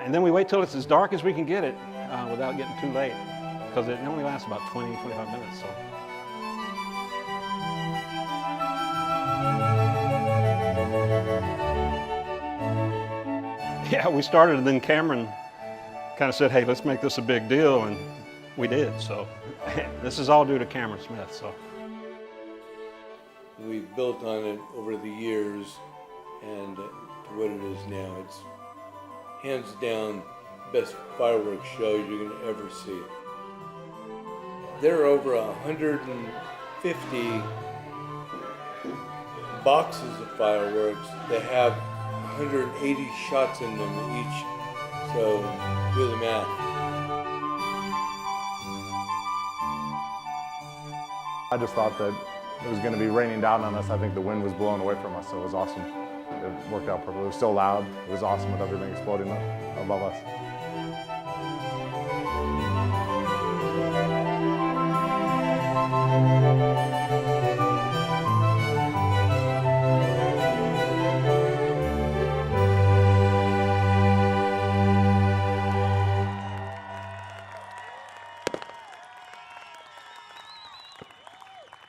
And then we wait till it's as dark as we can get it without getting too late, because it only lasts about 20, 25 minutes. So. Yeah, we started, and then Cameron kind of said, hey, let's make this a big deal, and we did. So this is all due to Cameron Smith. So. We built on it over the years, and to what it is now, it's hands down the best fireworks show you're going to ever see. There are over 150 boxes of fireworks that have 180 shots in them each, so do the math. I just thought that it was going to be raining down on us. I think the wind was blowing away from us, so it was awesome. It worked out perfectly. It was so loud. It was awesome with everything exploding above us.